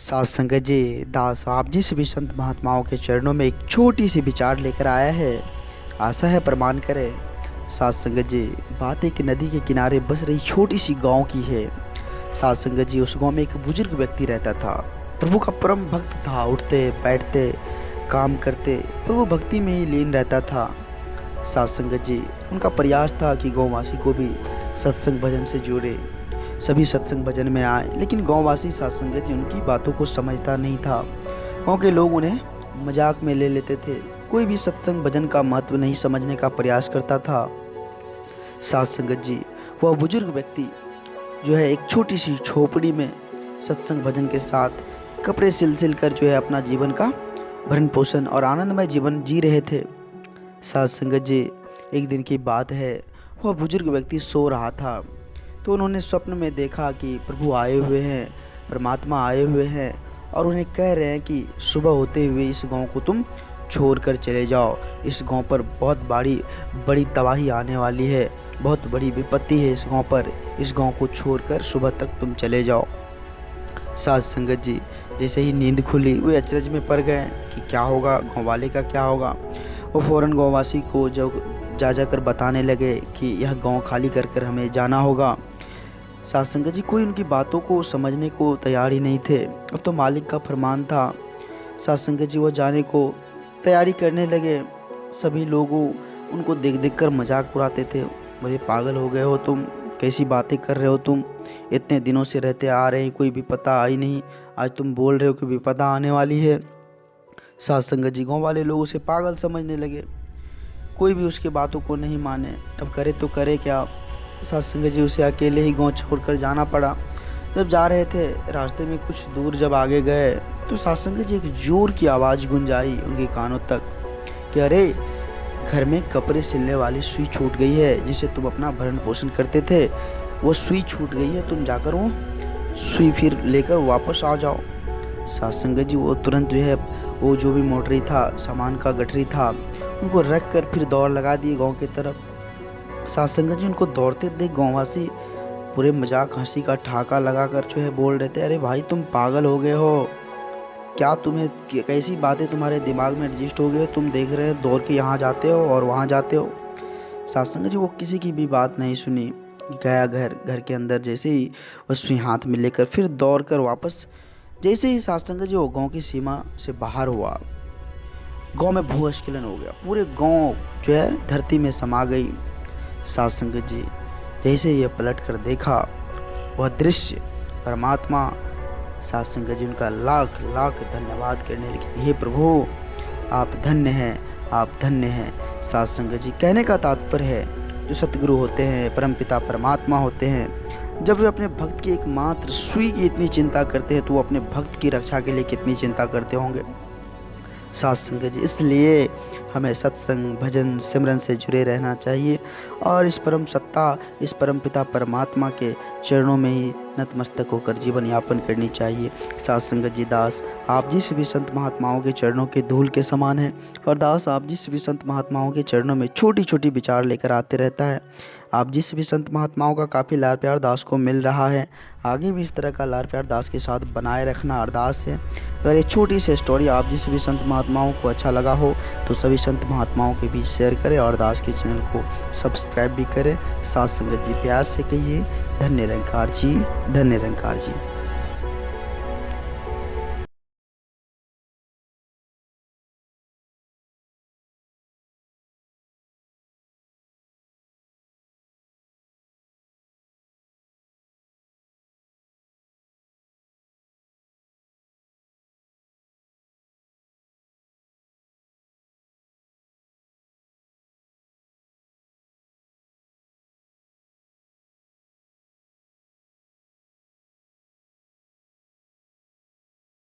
सात संगत जी, दास आप जी सभी संत महात्माओं के चरणों में एक छोटी सी विचार लेकर आया है। आशा है प्रमाण करें। सात संगत जी, बात एक नदी के किनारे बस रही छोटी सी गांव की है। सात संगत जी, उस गांव में एक बुजुर्ग व्यक्ति रहता था। प्रभु का परम भक्त था। उठते बैठते काम करते प्रभु भक्ति में ही लीन रहता था। सात संगत जी, उनका प्रयास था कि गाँववासी को भी सत्संग भजन से जोड़े, सभी सत्संग भजन में आए। लेकिन गांववासी सात संगत जी उनकी बातों को समझता नहीं था। गांव के लोग उन्हें मजाक में ले लेते थे। कोई भी सत्संग भजन का महत्व नहीं समझने का प्रयास करता था। सात संगत जी, वह बुजुर्ग व्यक्ति जो है एक छोटी सी झोपड़ी में सत्संग भजन के साथ कपड़े सिल सिल कर जो है अपना जीवन का भरण पोषण और आनंदमय जीवन जी रहे थे। सात संगत जी, एक दिन की बात है, वह बुजुर्ग व्यक्ति सो रहा था तो उन्होंने स्वप्न में देखा कि प्रभु आए हुए हैं, परमात्मा आए हुए हैं और उन्हें कह रहे हैं कि सुबह होते हुए इस गांव को तुम छोड़ कर चले जाओ। इस गांव पर बहुत बड़ी तबाही आने वाली है, बहुत बड़ी विपत्ति है इस गांव पर। इस गांव को छोड़कर सुबह तक तुम चले जाओ। सात संगत जी, जैसे ही नींद खुली वे अचरज में पड़ गए कि क्या होगा, गाँव वाले का क्या होगा। वो फ़ौरन गाँववासी को जाकर बताने लगे कि यह गांव खाली कर हमें जाना होगा। सात संगत जी, कोई उनकी बातों को समझने को तैयार ही नहीं थे। अब तो मालिक का फरमान था। सात संगत जी, वो जाने को तैयारी करने लगे। सभी लोगों उनको देख कर मजाक उड़ाते थे। बोले, पागल हो गए हो तुम, कैसी बातें कर रहे हो तुम, इतने दिनों से रहते आ रहे हैं, कोई विपदा आई नहीं, आज तुम बोल रहे हो कि विपदा आने वाली है। सात संगत जी, गाँव वाले लोग उसे पागल समझने लगे। कोई भी उसकी बातों को नहीं माने। अब करे तो करे क्या। सात संगत जी, उसे अकेले ही गांव छोड़कर जाना पड़ा। जब जा रहे थे, रास्ते में कुछ दूर जब आगे गए तो सात संगत जी, एक जोर की आवाज़ गूंज आई उनके कानों तक कि अरे, घर में कपड़े सिलने वाली सुई छूट गई है, जिसे तुम अपना भरण पोषण करते थे, वो सुई छूट गई है। तुम जाकर वो सुई फिर लेकर वापस आ जाओ। सात संगत जी, वो तुरंत जो है वो जो भी मोटरी था, सामान का गठरी था, उनको रख कर फिर दौड़ लगा दिए गांव की तरफ। सात संगत जी, उनको दौड़ते देख गाँववासी पूरे मजाक हंसी का ठहाका लगाकर जो है बोल रहे थे, अरे भाई तुम पागल हो गए हो क्या, तुम्हें कैसी बातें तुम्हारे दिमाग में रजिस्ट हो गए, तुम देख रहे हो दौड़ के यहाँ जाते हो और वहाँ जाते हो। सात संगत जी, वो किसी की भी बात नहीं सुनी, गया घर के अंदर। जैसे ही वह सुई हाथ में लेकर फिर दौड़ कर वापस, जैसे ही सात संगत जी वो गाँव की सीमा से बाहर हुआ, गाँव में भूस्खलन हो गया। पूरे गाँव जो है धरती में समा गई। सात संगत जी, जैसे ये पलट कर देखा वह दृश्य, परमात्मा। सात संगत जी उनका लाख लाख धन्यवाद करने लगे, हे प्रभु आप धन्य हैं, आप धन्य हैं। सात संगत जी, कहने का तात्पर्य है, जो सतगुरु होते हैं, परमपिता परमात्मा होते हैं, जब वे अपने भक्त की एकमात्र सुई की इतनी चिंता करते हैं तो वो अपने भक्त की रक्षा के लिए कितनी चिंता करते होंगे। सात संगत जी, इसलिए हमें सत्संग भजन सिमरन से जुड़े रहना चाहिए और इस परम सत्ता, इस परम पिता परमात्मा के चरणों में ही नतमस्तक होकर जीवन यापन करनी चाहिए। सात संगत जी, दास आप जी सभी संत महात्माओं के चरणों के धूल के समान हैं और दास आप जी सभी संत महात्माओं के चरणों में छोटी छोटी विचार लेकर आते रहता है। आप जिस भी संत महात्माओं का काफ़ी लाड़ प्यार दास को मिल रहा है, आगे भी इस तरह का लाड़ प्यार दास के साथ बनाए रखना अरदास है। अगर ये छोटी सी स्टोरी आप जिस भी संत महात्माओं को अच्छा लगा हो तो सभी संत महात्माओं के बीच शेयर करें और दास के चैनल को सब्सक्राइब भी करें। सात संगत जी, प्यार से कहिए, धन्य निरंकार जी, धन्य निरंकार जी।